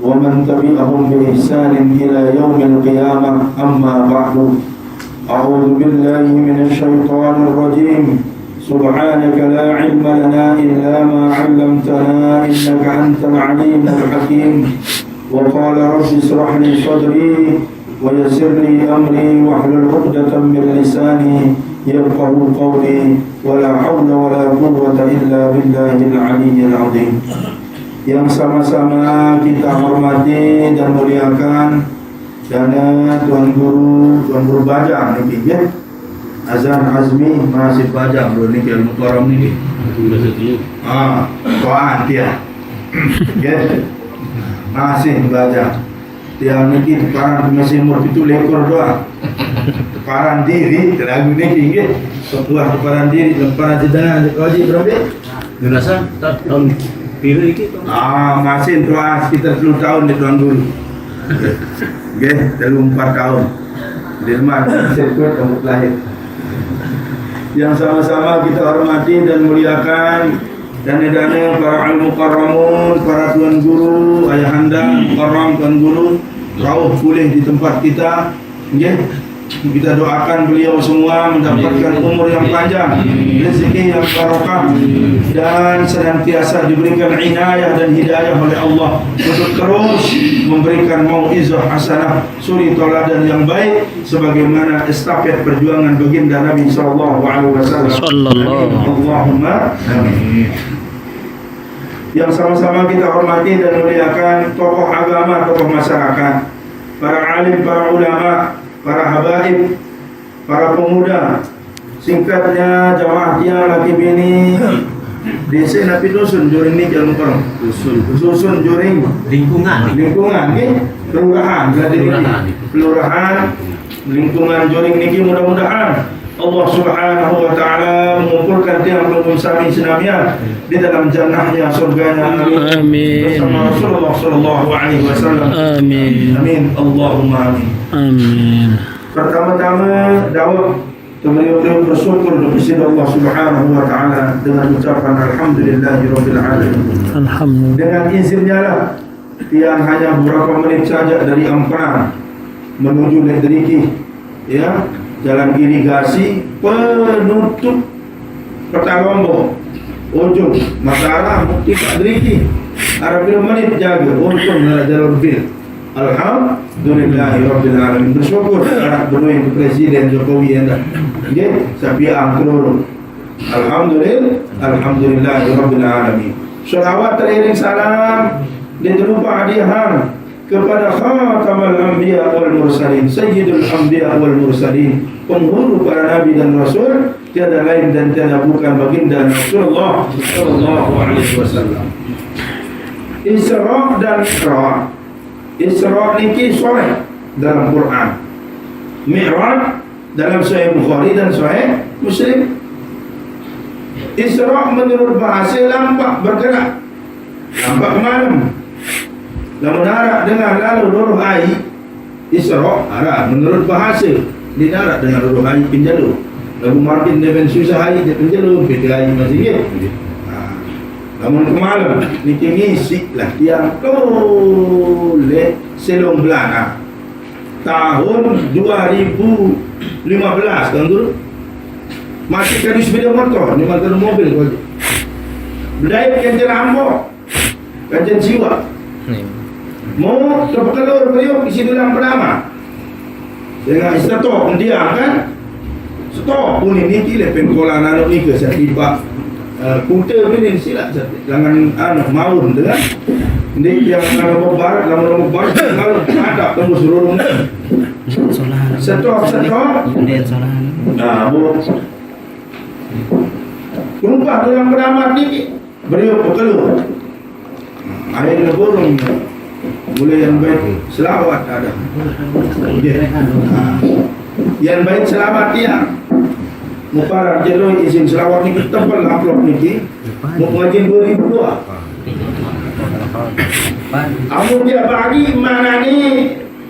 ومن تبعهم بإحسان إلى يوم القيامة. أما بعد، أعوذ بالله من الشيطان الرجيم. سبحانك لا علم لنا إلا ما علمتنا إنك أنت العليم الحكيم. وقال رب اشرح لي صدري ويسر لي أمري واحلل عقدة من لساني يفقهوا قولي ولا حول ولا قوة إلا بالله العلي العظيم. Yang sama-sama kita hormati dan muliakan dana Tuan Guru Bajang ni ya. Azan Azmi masih Bajang bro ni ilmu karam ni. Tuan dia. Ya. Masih Bajang. Dia ni paran masih umur 7 ekor doang. Paran diri lagu ni ya. Sebuah paran diri dan paran jedana wajib berapa? Dirasa tahun biru ini masih tua sekitar 10 tahun di Tuan Guru. Okay, 4 tahun di rumah sirkuit kamu lahir. Yang sama-sama kita hormati dan muliakan dan dana para ilmu karamun, para Tuan Guru, ayahanda karam Tuan Guru, rauh pulih di tempat kita. Okay. Kita doakan beliau semua mendapatkan umur yang panjang, rezeki yang barokah, dan senantiasa diberikan inayah dan hidayah oleh Allah untuk terus memberikan mau'izah hasanah, suri tauladan yang baik sebagaimana estafet perjuangan baginda Nabi sallallahu alaihi wasallam. Allahumma amin. Yang sama-sama kita hormati dan muliakan tokoh agama, tokoh masyarakat, para alim, para ulama, para habaib, para pemuda, singkatnya jamaah tiang laki bini desa Napi Dusun juring ni jangan korang Dusun juring lingkungan ni kelurahan lingkungan juring ni mudah-mudahan Allah Subhanahu wa taala mengumpulkan tiang pelukun sami senamian di dalam jannahnya surganya. Amin. Bersama Rasulullah sallallahu alaihi wasallam. Amin. Amin. Allahumma amin. Amin. Pertama-tama dakwah beliau bersyukur kepada Allah Subhanahu wa taala dengan ucapan alhamdulillahirabbil alamin. Alhamdulillah. Dengan izinnya lah tiang hanya beberapa menit saja dari Ampang menuju Ledriki, ya. Jalan irigasi penutup Kota Lombok, ujung Mataram, Mukti Kadriki, Arabil menit jaga untung jalur bil. Alhamdulillahirabbil alamin. Bersyukur anak beruin Presiden Jokowi anda. Nggih, sapiang keloro. Alhamdulillahirabbil alamin. Shalawat teriring salam diterupah hadiah kepada khatamal anbiya wal mursalin, sayyidul anbiya wal mursalin, penghulu para nabi dan rasul, tiada lain dan tiada bukan baginda Rasulullah sallallahu alaihi wasallam. Isra dan Mi'raj. Isra niki sahih dalam Quran. Mi'raj dalam Sahih Bukhari dan Sahih Muslim. Isra menurut bahasa lambat bergerak, lambat malam. Lamun darat dengan lalu luruh air, Isra arah menurut bahasa di darat dengan luruh air pinjalu. Lalu makin dengan susah air dia pinjalu, pintu air masih dia. Namun kemalam ni ngisi lah tiang toleh selong belakang tahun 2015 kan tu masih kali sepeda motor ni motor mobil kau berdaya kajian Ambok kajian Siwa mau terpekalur beliau isi dalam pertama dengan stok dia kan stok pun ini kira pengkolan anak ni ke saya tiba kuta ni silap jangan anak maun dengan ni yang nama barat kalau ada tembus seluruh stok bu tumpah dalam pertama ni beliau pekalur air burung mulai yang baik selawat ada yang baik selawat ya mukarrar jalur izin selawat ni tebal upload ni mau ngajin 2002 amun dia bagi mana ni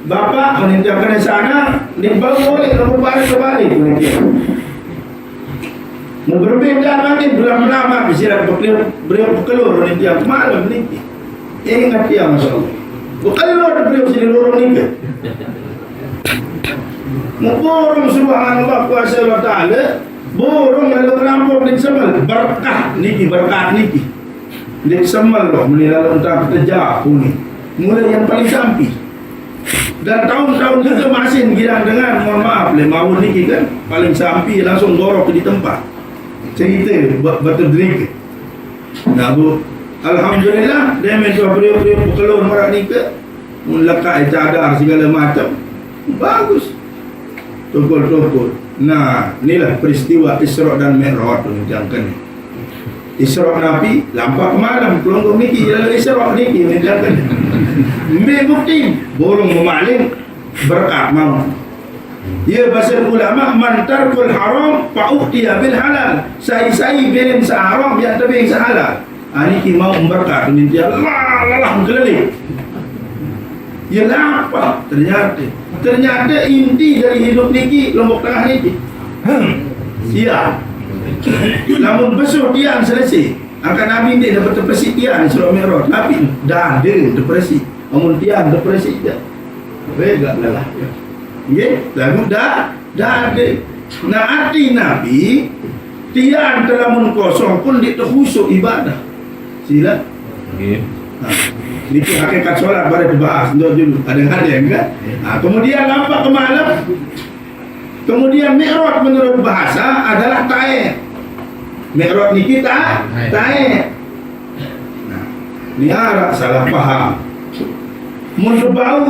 bapak menindakkan di sana di bawah boleh kamu balik kembali mau berbeda lagi belum lama bisa beliau pekelur ni dia malam ni ingat dia Masya Allah Kalau ada beliau sini lorong ni ke? Borong subhanallah kuasa Allah Ta'ala, borong lalu terampuk di semal berkah niki, berkah niki di semal loh menilalu entah terjauh ni mulai yang paling sampi dan tahun-tahun itu masih girang dengan mohon maaf lemau niki kan paling sampi langsung gorok di tempat cerita berterdrik. Nah bu, alhamdulillah dia mencoba beriuk-beriuk keluar merak ni ke melekat cadar segala macam bagus tokol-tokol. Nah inilah peristiwa Isra dan Mi'raj menjangkan Isra Nabi lampak malam kelonggong niki lalu Isra niki menjangkan ambil bukti borong memaling berkat mau ya bahasa ulama man tarkul haram fa'utiya bil halal sai-sai birin seharam yang tebing sehalal niki mau berkat minta Allah keliling ya apa ternyata inti dari hidup niki Lombok Tengah niki siap namun besok tiang selesai akan Nabi ni dapat depresi tiang Isra Mi'raj tapi dah ada depresi namun tiang depresi je regak lelah ya lalu dah ada nah hati Nabi tiang telah kosong pun dia terkhusuk ibadah sila ini hakikat solat baru dibahas dulu ada kan kemudian lampak ke malam kemudian Mi'raj menurut bahasa adalah taib Mi'raj ni kita taib nah ni harap salah faham musuh bau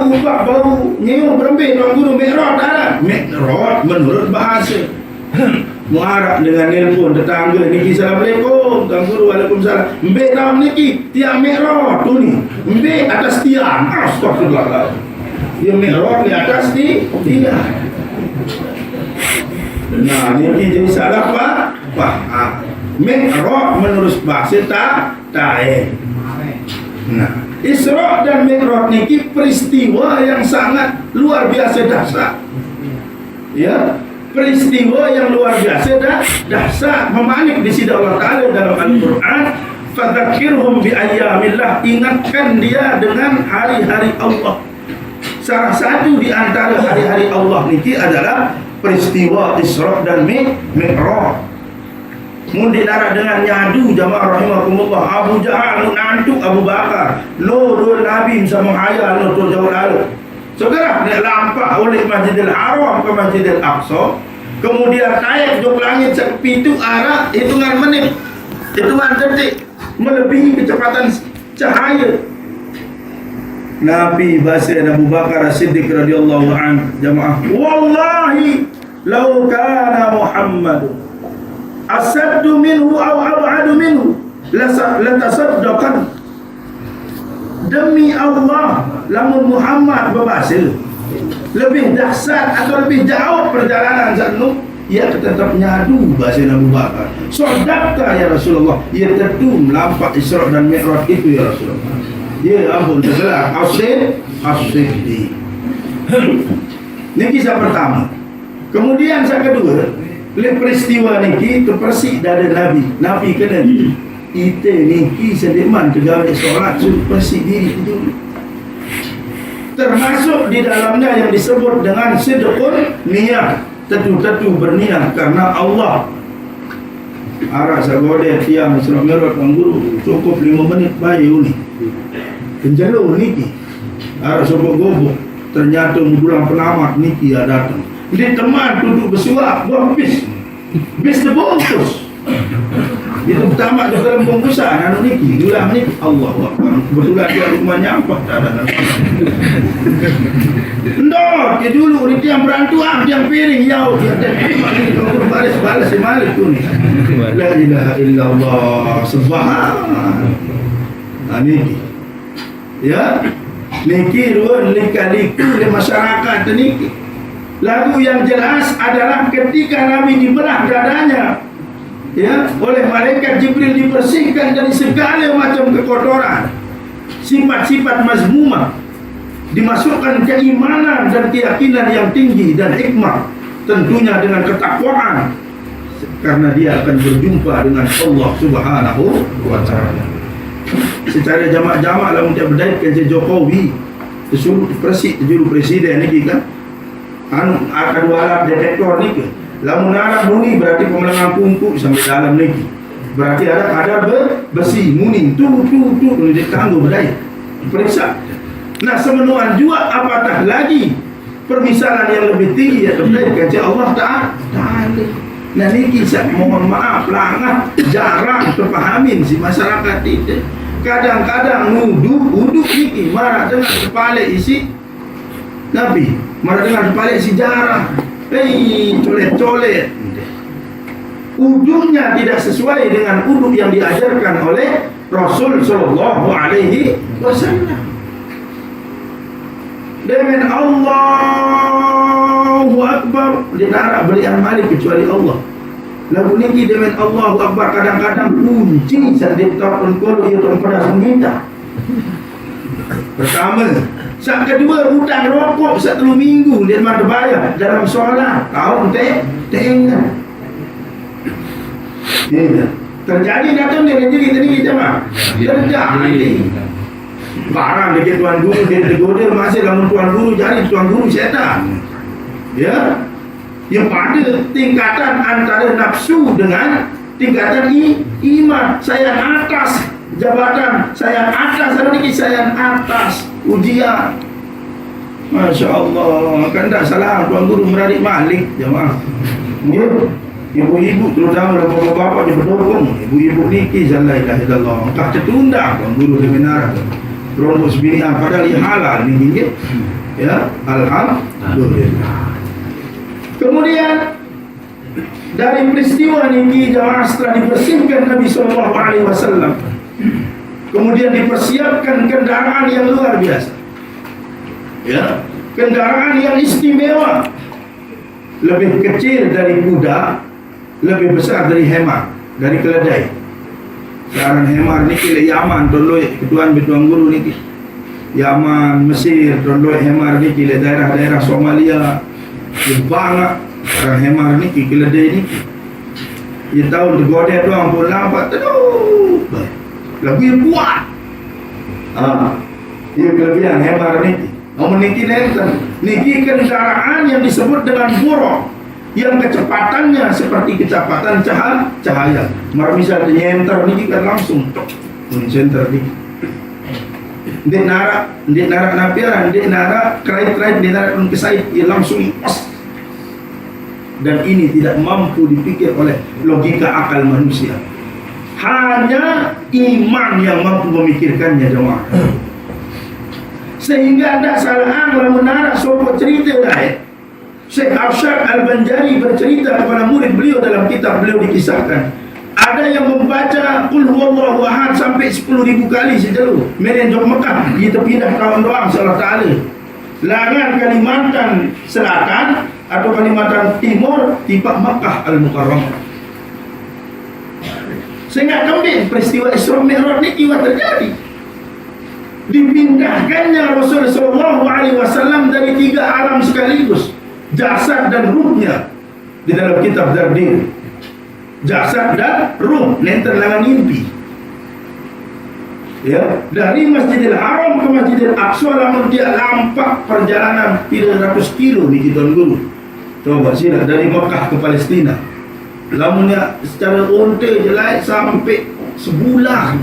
nyewa berembik orang guru Mi'raj adalah Mi'raj menurut bahasa muarab dengan nelpon tetangga niki assalamualaikum tuan guru waalaikumsalam mbek dalam niki tiang Mi'raj tu ni mbek atas tiang astagfirullah dia Mi'raj di atas ni tiang nah niki jadi salah faham Mi'raj menurut bahasa taib nah Isra dan Mi'raj niki peristiwa yang sangat luar biasa dahsyat ya peristiwa yang luar biasa dahsyat memalik di sisi Allah Ta'ala dalam Al-Quran fadzakirhum bi ayyamillah ingatkan dia dengan hari-hari Allah salah satu di antara hari-hari Allah niki adalah peristiwa Isra dan Mi'raj mundi darah dengan nyadu jamaah rahimakumullah Abu Jahal nantuk Abu Bakar lo Nabi sama hayal lo jauh lalu saudara dia lampak oleh Masjidil Haram ke Masjidil Aqsa kemudian naik ke langit sepi itu arah hitungan menit hitungan detik melebihi kecepatan cahaya Nabi bahasa Abu Bakar As-Siddiq radhiyallahu anhu jamaah wallahi law kana Muhammad asaddu minhu aw ab'adu minhu latasaddaqan demi Allah lamun Muhammad berbahasa lebih dahsyat atau lebih jauh perjalanan satu ia tetap nyadu bahasa Abu Bakar sodakta ya Rasulullah ia tentu melampak Isra dan Mi'raj itu ya Rasulullah ya ampun tergelar as-siddiq ini kisah pertama kemudian kisah kedua oleh peristiwa niki terpersik dari Nabi kena kita niki sediman tegawai solat suruh persik diri dulu termasuk di dalamnya yang disebut dengan sidqun niat tentu berniat karena Allah arah sagode tiang Isra Mi'raj guru cukup 5 menit bayu ni penjelu niki arah sobok gobok ternyata mudulang penamat niki ada datang dia teman duduk bersuap buang bis terbungkus itu pertama di dalam bungkusan anu niki dulang niki Allah kebetulan dia rumah nyampah tak ada ndok dia dulu ni tiang berantuang tiang piring yau dia balas semalik tu ni la ilaha illallah subhanallah niki ya niki ruan lika-liku di masyarakat niki lagu yang jelas adalah ketika Nabi dibelah dadanya ya oleh malaikat Jibril dibersihkan dari segala macam kekotoran sifat-sifat mazmumah dimasukkan keimanan dan keyakinan yang tinggi dan hikmah tentunya dengan ketakwaan karena dia akan berjumpa dengan Allah Subhanahu wa ta'ala secara jamak-jamak lah untuk berdaitkan Jokowi juru presiden ni kan akan alat detektor ni ke lamun anak bunyi berarti pemelangan pungkuk sampai dalam ni berarti ada kadar besi muni tu dia tangguh berdaya periksa. Nah semenuan juga apatah lagi permisalan yang lebih tinggi atau kata Allah Ta'ala. Nah niki mohon maaf langah jarang terpahamin si masyarakat itu. Kadang-kadang uduk niki marah dengan kepala isi Nabi, marah dengan kepala sejarah. Colet-colet. Uduknya tidak sesuai dengan uduk yang diajarkan oleh Rasul Sallallahu Alaihi Wasallam. Dengan Allahu Akbar dia nak berian malik kecuali Allah. Lagu niki dengan Allahu Akbar kadang-kadang kunci saat dia telefon kalau dia orang pada minta. Pertama, saat kedua hutang rokok saat 3 minggu dia ada bayar dalam solat. Tahu tengah. Ya. Terjadi datang dia jadi tadi jemaah. Terjadi. Barang dekat tuan guru dia tergoda masih dalam tuan guru jadi tuan guru syaitan. Ya. Yang pada tingkatan antara nafsu dengan tingkatan iman. Saya atas jabatan, saya atas saya atas ujian. Masya Allah, kan tak salah tuan guru meradik malik jemaah. Ya. Ibu-ibu terutama bapak-bapak dia berdorong. Ibu-ibu ni kisah la ilaha illallah. Tak tertunda tuan guru di menara. Rombos binian padahal halal ni tinggi. Ya, alhamdulillah. Kemudian dari peristiwa ini jamaah setelah dibersihkan Nabi SAW, kemudian dipersiapkan kendaraan yang luar biasa. Ya, kendaraan yang istimewa, lebih kecil dari kuda, lebih besar dari hemar, dari keledai. Sekarang hemar ni kira Yaman, toloi ketuan betuan guru ni. Yaman, Mesir, toloi hemar ni kira daerah-daerah Somalia. Banyak sekarang hemar ni keledai ni. Dia tahu digoda doang pun lambat terus. Lagu yang kuat. Dia kelebihan hemar ni. Namun niki kendaraan yang disebut dengan buruk, yang kecepatannya seperti kecepatan cahaya. Misal nyenter niki kan langsung nyenter ni. Dia narak napiaran, dia narak kerait, dia narak kesait, dia langsung pas. Dan ini tidak mampu dipikir oleh logika akal manusia. Hanya iman yang mampu memikirkannya jemaah. Sehingga tidak salah kalau menarak sopot cerita lain. Syekh Arsyad Al-Banjari bercerita kepada murid beliau dalam kitab beliau dikisahkan. Ada yang membaca Qul huwallahu ahad sampai 10.000 kali sejauh merenjok Mekah. Dia terpindah kawan doang Allah Ta'ala. Langan Kalimantan Selatan atau Kalimantan Timur tiba Mekah Al-Mukarramah. Sehingga kembali peristiwa Isra Mi'raj ini kiwat terjadi. Dipindahkannya Rasulullah SAW dari 3 alam sekaligus, jasad dan ruhnya, di dalam kitab Dardir. Jasad dan ruh nenter langan mimpi. Ya, dari Masjidil Haram ke Masjidil Aqsa lamun dia lampak perjalanan 300 kilo ni tuan guru. Coba sila dari Mekah ke Palestina. Lamunnya secara onte jelai sampai sebulan.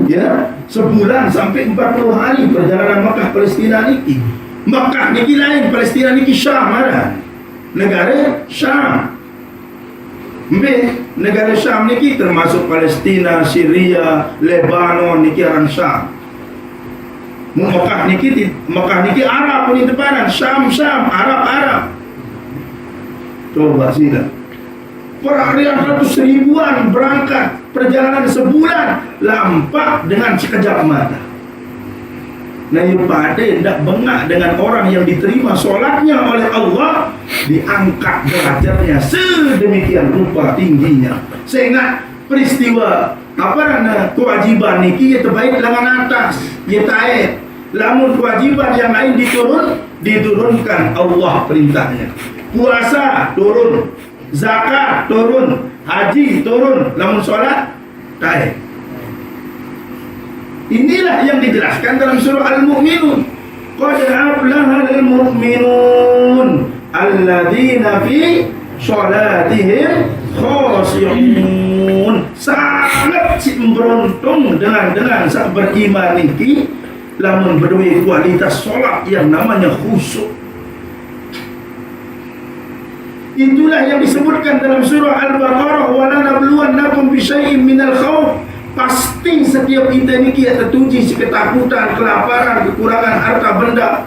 Ya, sebulan sampai 40 hari perjalanan Mekah Palestina niki. Mekah niki lain, Palestina niki Syam ada. Negara Syam. Negara Syam niki termasuk Palestina, Syria, Lebanon niki orang Syam. Mekah niki Arab pun depanan, Syam, Arab. Coba sila. Perharian 100 ribuan berangkat perjalanan sebulan lampak dengan sekejap mata. Nah, pada tidak bengak dengan orang yang diterima solatnya oleh Allah, diangkat derajatnya sedemikian rupa tingginya, sehingga peristiwa kewajiban niki ia terbaik lengan atas, ia taib. Lamun kewajiban yang lain diturunkan Allah perintahnya. Puasa turun, zakat turun, haji turun, lamun solat taib. Inilah yang dijelaskan dalam surah Al-Mu'minun. qad aflahal mu'minun alladzina fi salatihim khashi'un. Sangat beruntung dengan sak beriman niki lamun berdua kualitas solat yang namanya khusyuk. Itulah yang disebutkan dalam surah Al-Baqarah, wa lanabluwannakum bisyai'in minal khauf. Pasti setiap kita ini tertuji ketakutan, kelaparan, kekurangan harta benda,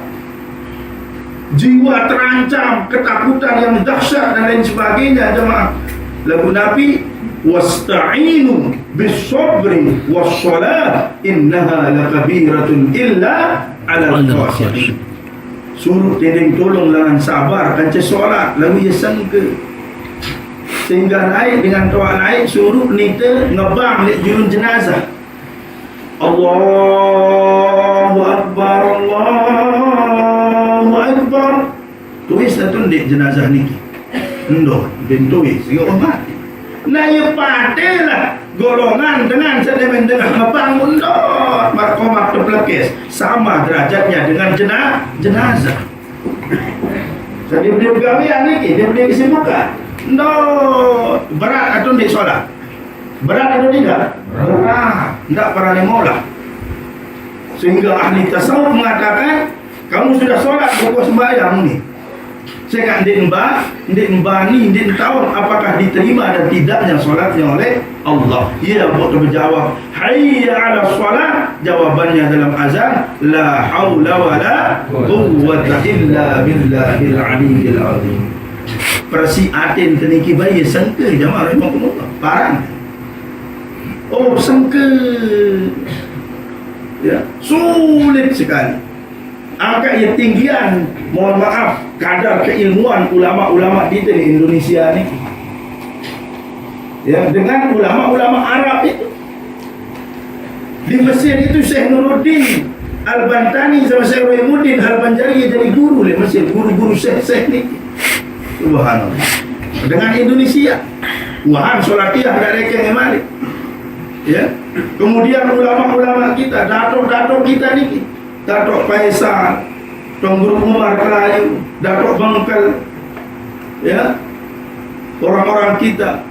jiwa terancam, ketakutan yang dahsyat dan lain sebagainya. Jemaah, lagu Nabi, wasta'inu bis-sabri was-salah innaha lakabiratun illa 'alal khashi'in. Suruh tending tolong dengan sabar kanca solat lalu ia sangka sehingga naik dengan doa naik suruh nita ngebang lek jurun jenazah. Allahu Akbar, Allahu Akbar. Tulis satu dek jenazah niki endo ben tulis sehingga orang mati. Nah ia padalah golongan dengan sedemen dengan ngebang undot markomak terpelekis sama derajatnya dengan jenazah. Jadi dia bergawian ni, dia boleh kesibukan. No, berat atau tidak solat? Berat atau tidak? Berat. Tidak para lemolah. Sehingga ahli tasawuf mengatakan, kamu sudah solat berkuas sembahyang ni. Saya kata ndik mbani, ndik tahu apakah diterima dan tidaknya solatnya oleh Allah. Ia boleh menjawab, hayya 'ala shalah. Jawabannya dalam azan, la haula wala quwwata illa billahil aliyyil azim. Persi atin teniki bayi sangka jamaah rahimahumullah. Parang. Oh, sangka. Ya, sulit sekali. Angka yang tinggian, mohon maaf, kadar keilmuan ulama-ulama kita di Indonesia ni, ya, dengan ulama-ulama Arab itu. Di Mesir itu Syekh Nuruddin Al-Bantani sama Syekh Raimuddin Al-Banjari jadi guru di Mesir, guru-guru Syekh ni. Subhanallah. Dengan Indonesia, Wuhan Solatiyah ada rekeng emalik. Ya. Kemudian ulama-ulama kita, datuk-datuk kita ni, Datuk Faisal, Tuan Guru Umar Kelayu, Datuk Bangkal, ya, orang-orang kita,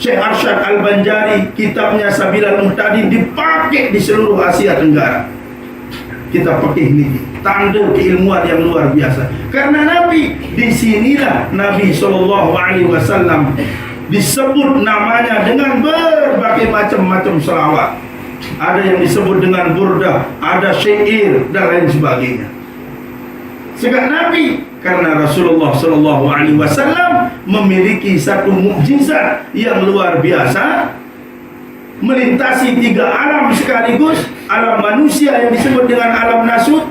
Syekh Arsyad Al-Banjari, kitabnya Sabilal Muhtadin dipakai di seluruh Asia Tenggara. Kita pakai ini tanda keilmuan yang luar biasa. Karena Nabi, di sinilah Nabi SAW disebut namanya dengan berbagai macam-macam selawat. Ada yang disebut dengan burdah, ada syair dan lain sebagainya. Sebab Nabi, karena Rasulullah SAW memiliki satu mukjizat yang luar biasa, melintasi 3 alam sekaligus. Alam manusia yang disebut dengan alam nasut,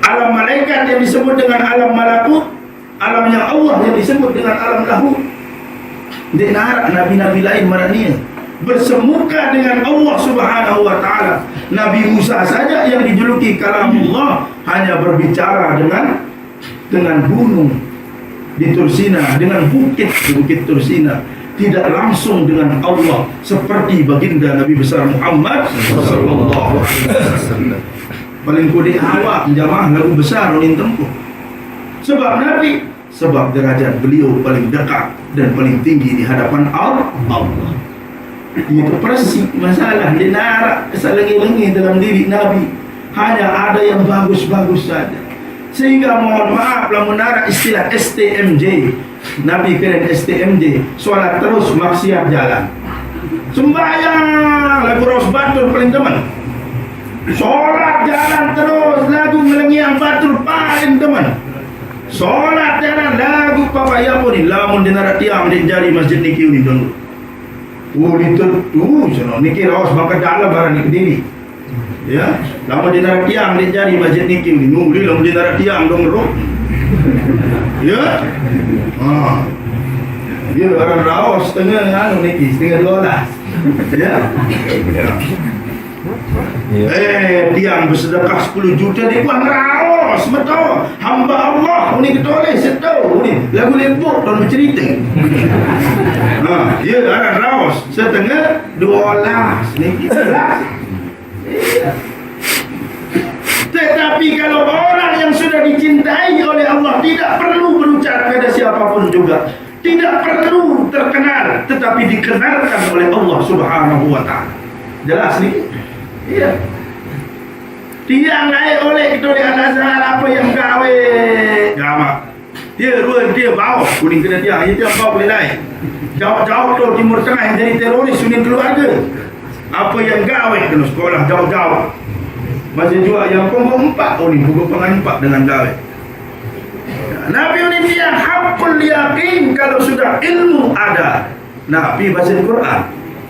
alam malaikat yang disebut dengan alam malakut, alamnya Allah yang disebut dengan alam lahut. Dia nak nabi-nabi lain marania bersemuka dengan Allah Subhanahu wa taala. Nabi Musa saja yang dijuluki kalamullah hanya berbicara dengan gunung di Tursina, dengan bukit Tursina, tidak langsung dengan Allah seperti baginda Nabi besar Muhammad sallallahu alaihi wasallam. Paling kode awak jamaah lagu besar ulin tempuh. Sebab Nabi, sebab derajat beliau paling dekat dan paling tinggi di hadapan Allah. Itu persis masalah dia narak kesalengi-lengi dalam diri Nabi. Hanya ada yang bagus-bagus saja. Sehingga mohon maaf lah menarak istilah STMJ. Nabi keren STMJ, solat terus maksiat jalan. Sembahyang lagu Ros Batur paling teman. Solat jalan terus lagu Melengiang Batur paling teman. Solat jalan lagu Papa Yapo ni lamun dinarak tiang di jari masjid niki ni dulu. Oh itu sono niki Ros bangka dalam barang ni kediri. Ya, lamun dinarak tiang di jari masjid niki ni nuli lamun dinarak tiang dong ro. Ya. Dia orang Raos setengah anu niki, setengah $12. Ya. Tiang bersedekah 10 juta di buang Raos, betul. Hamba Allah ni ketoleh setau ni. Lagu lempuk don bercerita. Dia orang Raos setengah $12 niki. Tetapi kalau orang yang sudah dicintai oleh Allah tidak perlu berucap kepada siapapun juga, tidak perlu terkenal, tetapi dikenalkan oleh Allah Subhanahu wa Ta'ala. Jelas nih? Iya. Dia naik oleh kita di Al-Azhar apa yang gawe gamak. Dia ruang dia bawa kuning kena tiang, dia bawa boleh naik. Jauh-jauh tu Timur Tengah yang jadi teroris sunyi keluarga. Apa yang gawe kena sekolah jauh-jauh. Masih juga yang pokok 4 ni pokok pengan 4 dengan gawe. Nabi ini dia hakul yakin kalau sudah ilmu ada. Nabi baca Al-Quran.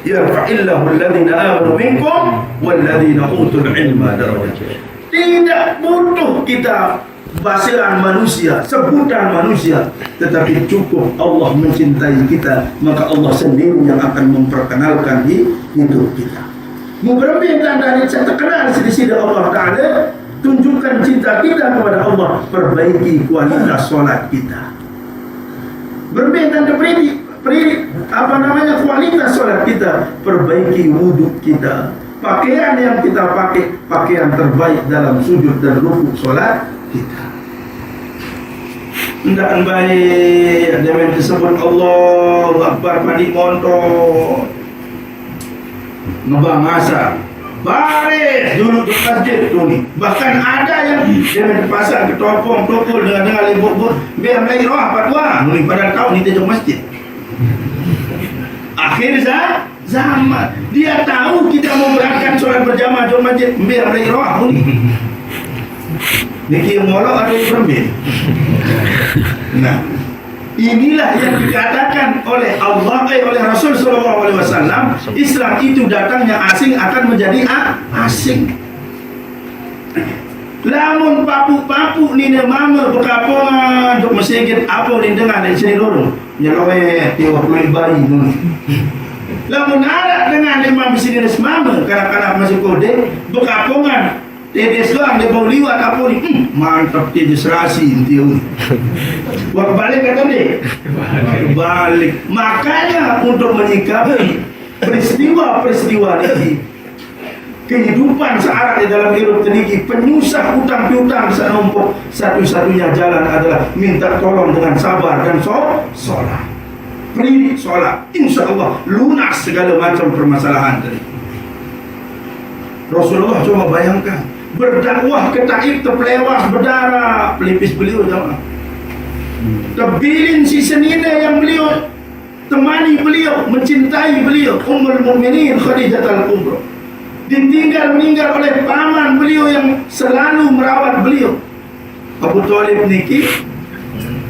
Yarfa'illahu alladhina amanu minkum walladhina utul ilma darajat. Tidak butuh kita bacaan manusia, sebutan manusia, tetapi cukup Allah mencintai kita, maka Allah sendiri yang akan memperkenalkan hidup kita. Memperbincang dari terkenal di sisi Allah Ta'ala, tunjukkan cinta kita kepada Allah, perbaiki kualitas solat kita. Berbincang kualitas solat kita, perbaiki wudhu kita. Pakaian yang kita pakai, pakaian terbaik dalam sujud dan rukuk solat kita. Hendakkan baik dengan disebut Allah Akbar mandi montor ngebang asar baris dulu di masjid tu ni. Bahkan ada yang dia pasang ketopong topol dengan libut-but biar lagi roh apa ni pada tahun ni dia masjid. Akhir zaman dia tahu kita mau berangkat solat berjamaah di masjid biar lagi roh ni. Niki molok ada yang berbeda. Nah, inilah yang dikatakan oleh Allah, oleh Rasul Sallallahu Alaihi Wasallam. Islam itu datangnya asing akan menjadi asing. Lamun papu-papu ni mama berkapongan untuk masjid apa ni dengar dari sini dulu. Nyelowe tiwa kulit bayi tu. Lamun ada dengan lima bisnis mama kanak-kanak masih kode berkapongan. Tetes doang dia bawa liwat apa ni, mantap dia serasi dia ni. Wak balik kata dia, balik. Makanya untuk menyikapi peristiwa-peristiwa ini, kehidupan searah di dalam hidup ini, penyusah hutang piutang senumpuk, satu-satunya jalan adalah minta tolong dengan sabar dan sholat. Beri sholat, insya Allah lunas segala macam permasalahan tadi. Rasulullah coba bayangkan berdakwah ke Taif terpelewas berdarah pelipis beliau jemaah. Terbilin si senina yang beliau temani beliau, mencintai beliau, Ummul Mukminin Khadijah Al-Kubra, ditinggal meninggal oleh paman beliau yang selalu merawat beliau. Abu Thalib niki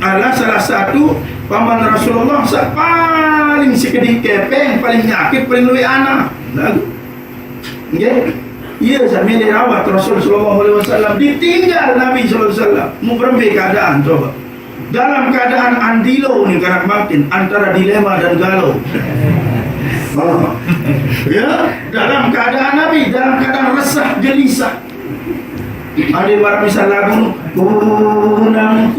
adalah salah satu paman Rasulullah paling sekedik kepeng, paling nyakit, paling luwe anak. Lalu ia sambil dirawat Rasul Sallallahu Alaihi Wasallam, ditinggal Nabi Sallallahu Alaihi Wasallam. Memperbaiki keadaan coba. Dalam keadaan andilo ni kanak makin antara dilema dan galau. Ya, dalam keadaan Nabi, dalam keadaan resah, gelisah. Ada yang misal lagu kunang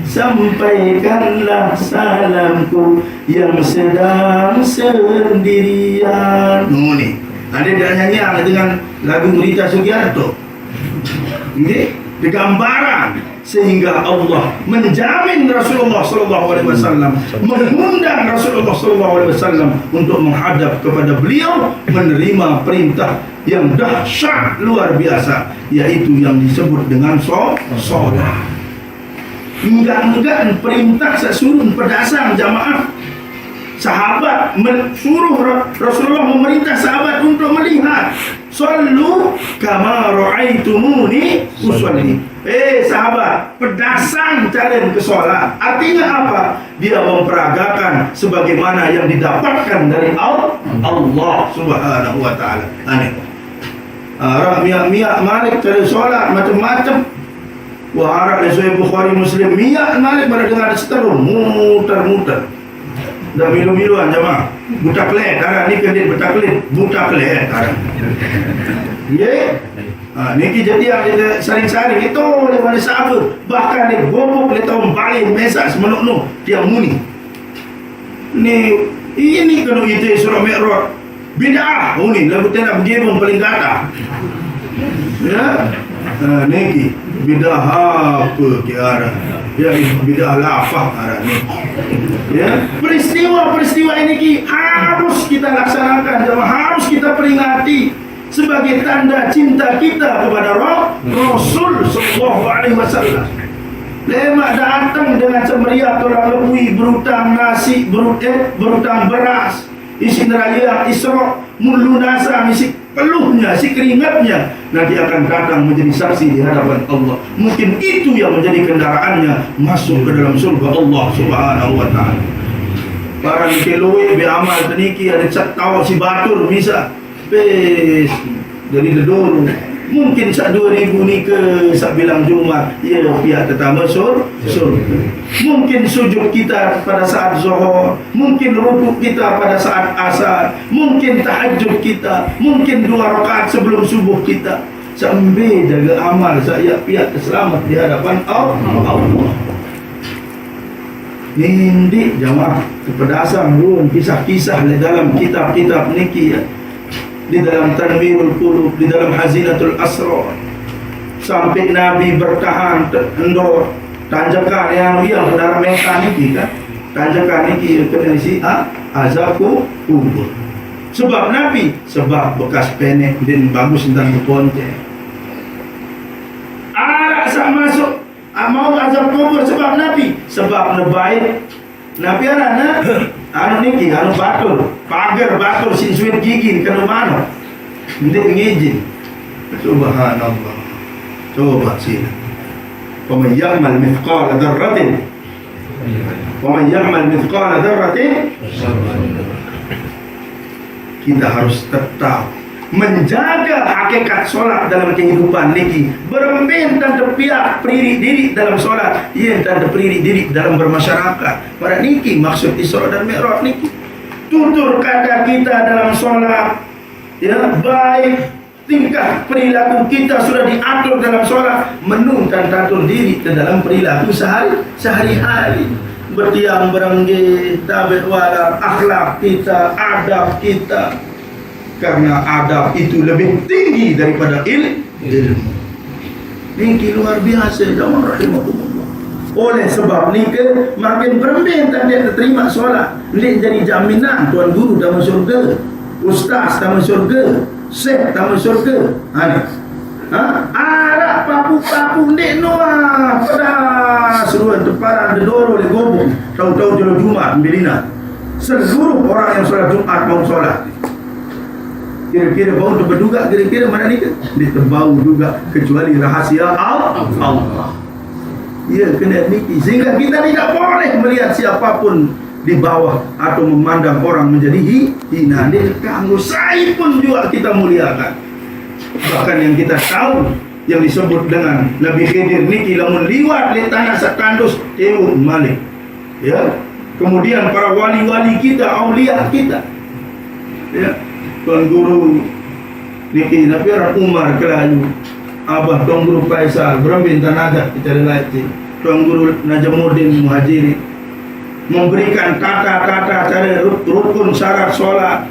sampaikanlah salamku yang sedang sendirian. Ni ada dia nyanyi dengan lagu Rita Sugiarto. Ini gambaran sehingga Allah menjamin Rasulullah Sallallahu Alaihi Wasallam, mengundang Rasulullah Sallallahu Alaihi Wasallam untuk menghadap kepada beliau, menerima perintah yang dahsyat luar biasa, yaitu yang disebut dengan sholat. Enggak perintah sesurun pedasang jamaah. Sahabat suruh Rasulullah memerintah sahabat untuk melihat, sallu kama ra'aitumuni usolli. Sahabat, pedasang jalan ke solat. Artinya apa? Dia memperagakan sebagaimana yang didapatkan dari Allah Subhanahu wa Ta'ala. Aneh. Miak Malik dari solat macam-macam. Wah, harap dari Bukhari Muslim, Miak Malik pada dengar seterus muter-muter. Dah milu-miluan jemaah. Buta kelet arah ni kedit buta kelet, buta kelet arah. Ye. Niki jadi ada saring-saring itu daripada sahabat. Bahkan dia bobok dia tahu balik mesaj menuk-nuk dia muni. Ini kena itu surah Mi'raj. Bid'ah. Ni lagu tena bergebong paling kata. Ya, niki bidah apa ke arah? Ya, bidah lafaz arah ni. Ya, peristiwa ini ki harus kita laksanakan, harus kita peringati sebagai tanda cinta kita kepada Rasul sallallahu alaihi wasallam. Lemak datang dengan semeriah orang lebui, berutang nasi, berutang beras, isi neraya, Isra, melunasa, isi peluhnya, isi keringatnya, nanti akan datang menjadi saksi di hadapan Allah. Mungkin itu yang menjadi kendaraannya masuk ke dalam surga Allah Subhanahu wa ta'ala. Para nikeloi beramal teniki ada tahu si batur bisa bes jadi dedoro. Mungkin sak 2000 ni ke sak bilang Jumat ya pihak tetama surga. Mungkin sujud kita pada saat zuhur, mungkin rukuk kita pada saat asar, mungkin tahajud kita, mungkin 2 rakaat sebelum subuh kita. Sambil jaga amal saya pihak selamat di hadapan Allah. Ini jamaah kepedasan ruang kisah-kisah di dalam kitab-kitab niki ya. Di dalam Tanwirul Qulub, di dalam Hazinatul Asrar, sampai Nabi bertahan endor tanjakan yang saudara mereka niki kan, tanjakan niki kena isi azabku kubur. Sebab Nabi, sebab bekas penek dan bagus tentang ponte. Arak sak masuk mau azab kubur sebab Nabi, sebab nebaik Nabi anak niki batur pagar batur sin suit gigi kena mana ndik ngijin. Subhanallah. Coba sini ومن يعمل مثقال ذرة ومن يعمل مثقال ذرة. Kita harus tetap menjaga hakikat solat dalam kehidupan niki, berembin dan terpiak periri diri dalam solat, ia dan periri diri dalam bermasyarakat. Pada niki maksud Isra dan Mi'raj niki, tutur kata kita dalam solat ya baik, tingkah perilaku kita sudah diatur dalam solat, menuntan tatur diri dalam perilaku sehari-hari, bertiang berengge, tabi wala, akhlak kita, adab kita. Karena adab itu lebih tinggi daripada ilmu. Ini luar biasa jamaah rahimakumullah. Oleh sebab ni ke makin berembin tak dia terima solat, ni jadi jaminan tuan guru dalam syurga, ustaz dalam syurga, syekh dalam syurga. Arak papu-papu ni noah pada seruan teparan dedoro le gobong. Tahu-tahu jolo Jumat Melina. Seluruh orang yang solat Jumat mau solat. Kira-kira bau berduga, kira-kira mana ni ke? Dia terbau juga, kecuali rahasia Allah. Ya, kena niki. Sehingga kita tidak boleh melihat siapapun di bawah atau memandang orang menjadi hina. Dia kanggu saya pun juga kita muliakan. Bahkan yang kita tahu yang disebut dengan Nabi Khidir niki lamun liwat di tanah satandus eun malik. Ya. Kemudian para wali-wali kita, aulia kita. Ya. Tuan Guru niki Nabi Umar Kelayu, Abah Tuan Guru Faisal berambin tanah kita relati, Tuan Guru Najamuddin Muhajiri memberikan kata-kata cara rukun syarat solat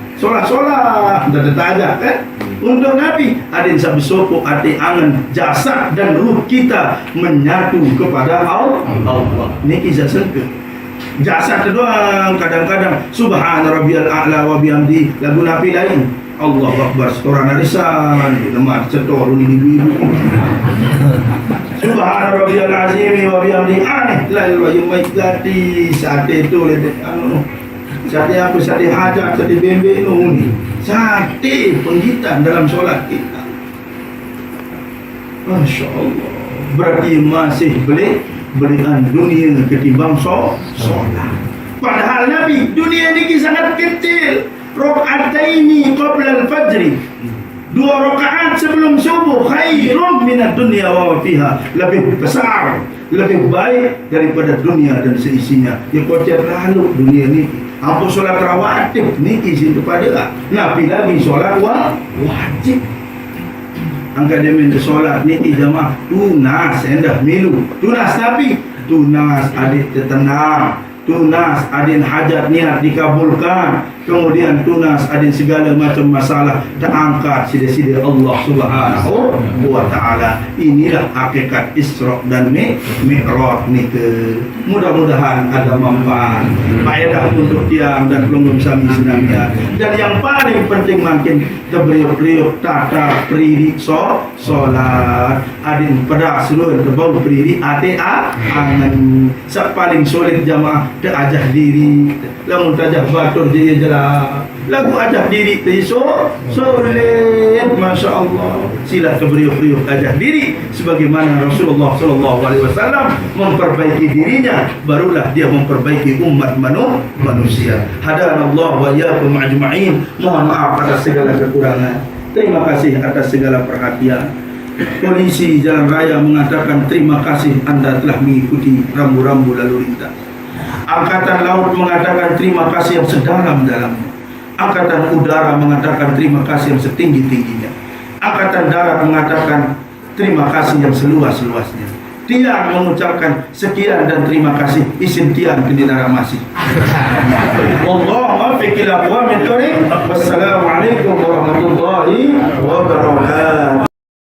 dan tajak kan untuk Nabi adin sabi sopo ati angan jasad dan ruh kita menyatu kepada Allah. Niki sesengke jasad doang, kadang-kadang subhana rabbiyal a'la wa bihamdi lagu Nabi lain Allahu akbar setoran arisan lemak cetor ini ibu-ibu subhana rabbiyal azim wa bihamdi aneh lail wa yumaikati sate itu sate apa, sate hajat, sate bembe ini sate penghitan dalam solat kita. Masya Allah, berarti masih berikan dunia ketimbang solat. Padahal Nabi dunia ini sangat kecil. Rakaataini qabla al-fajr, 2 rakaat sebelum subuh, khairun minad dunya wa ma fiha, lebih besar, lebih baik daripada dunia dan seisinya. Ya kocer lalu dunia ini. Apa solat rawatib niki situ pada Nabi lagi solat wajib. Angkat dia minta solat niki jamaah tunas endah milu tunas Nabi tunas adik tenang tunas adin hajat niat dikabulkan, kemudian tunas adin segala macam masalah terangkat sida-sida Allah Subhanahu wa taala. Inilah hakikat Isra dan Mi'raj ni ke. Mudah-mudahan ada manfaat faedah untuk tiang dan pelunggung sami senamnya. Dan yang paling penting makin terberiuk-riuk tata priri solat adin pada seluruh kebau priri angan sak paling solid jamaah terajah diri lamun tajah batur dia jelah lagu ajah diri teso solid Masya Allah. Sila keberiuk-riuk ajah diri sebagaimana Rasulullah SAW memperbaiki dirinya, barulah dia memperbaiki umat manusia. Hadanallah wa iyyakum ajma'in. Mohon maaf atas segala kekurangan. Terima kasih atas segala perhatian. Polisi jalan raya mengatakan terima kasih Anda telah mengikuti rambu-rambu lalu lintas. Angkatan Laut mengatakan terima kasih yang sedalam-dalamnya. Angkatan Udara mengatakan terima kasih yang setinggi-tingginya. Angkatan Darat mengatakan terima kasih yang seluas-luasnya. Tiang mengucapkan sekian dan terima kasih isin tiang kendara masih. Wallahu a'lam. Wassalamualaikum warahmatullahi wabarakatuh.